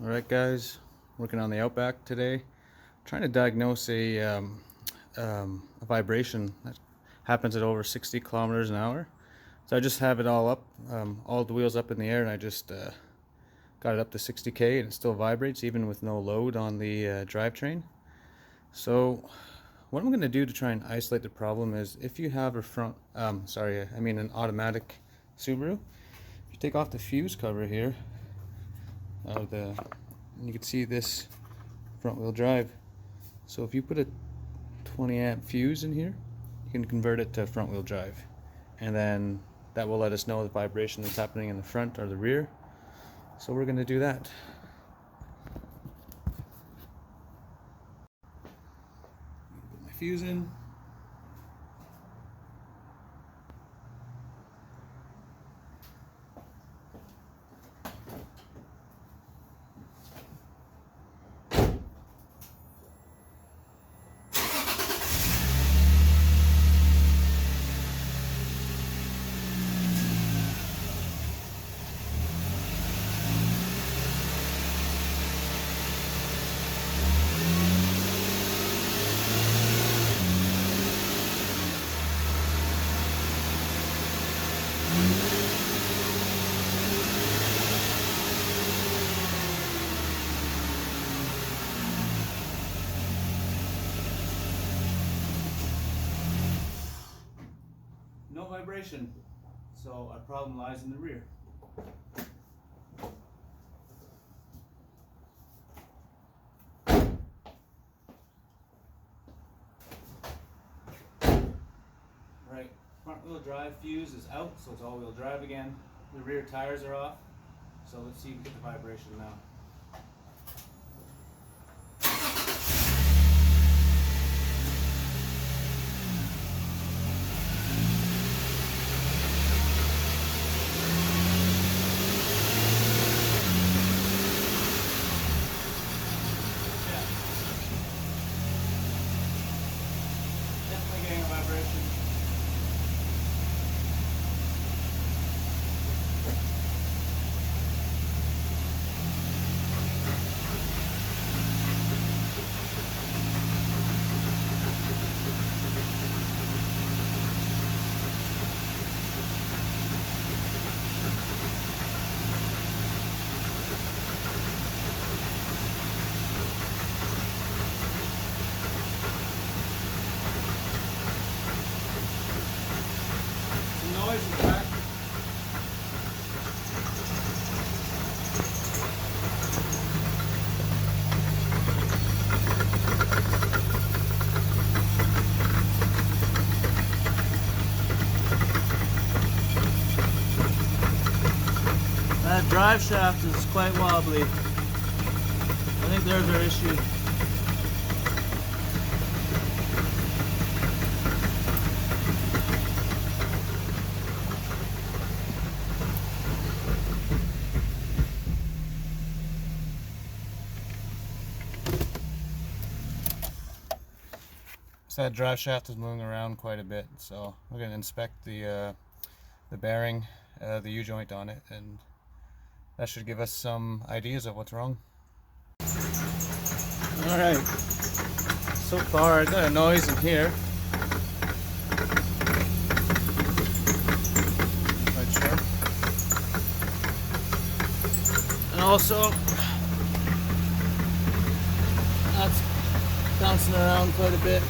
Alright guys, working on the Outback today, trying to diagnose a vibration that happens at over 60 kilometers an hour. So I just have it all up, all the wheels up in the air, and I just got it up to 60k and it still vibrates even with no load on the drivetrain. So what I'm going to do to try and isolate the problem is, if you have a an automatic Subaru, if you take off the fuse cover here, you can see this front wheel drive. So if you put a 20 amp fuse in here, you can convert it to front wheel drive, and then that will let us know the vibration that's happening in the front or the rear. So we're going to do that. Put my fuse in. No vibration, so our problem lies in the rear. Right, front wheel drive fuse is out, so it's all wheel drive again. The rear tires are off, so let's see if we get the vibration now. Definitely getting a vibration. Some noise in the back. That drive shaft is quite wobbly. I think there's our issue. So that drive shaft is moving around quite a bit, so we're going to inspect the bearing, the U-joint on it, and that should give us some ideas of what's wrong. Alright, so far I got a noise in here. Quite sure. And also, that's bouncing around quite a bit.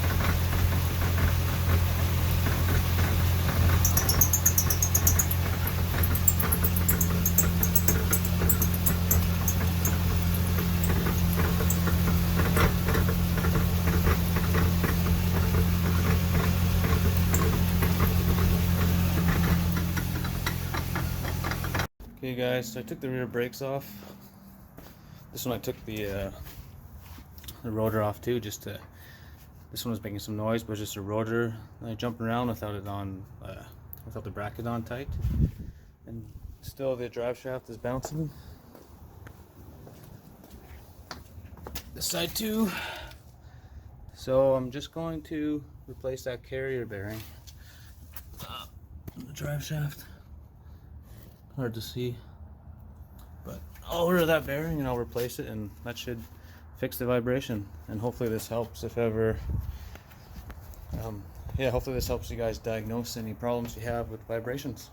Okay guys, so I took the rear brakes off. This one I took the rotor off too, just to, this one was making some noise, but just a rotor. I jumped around without it on, without the bracket on tight, and still the drive shaft is bouncing. This side too. So I'm just going to replace that carrier bearing on the drive shaft. Hard to see, but I'll order that bearing and I'll replace it, and that should fix the vibration. And hopefully this helps if ever, yeah, hopefully this helps you guys diagnose any problems you have with vibrations.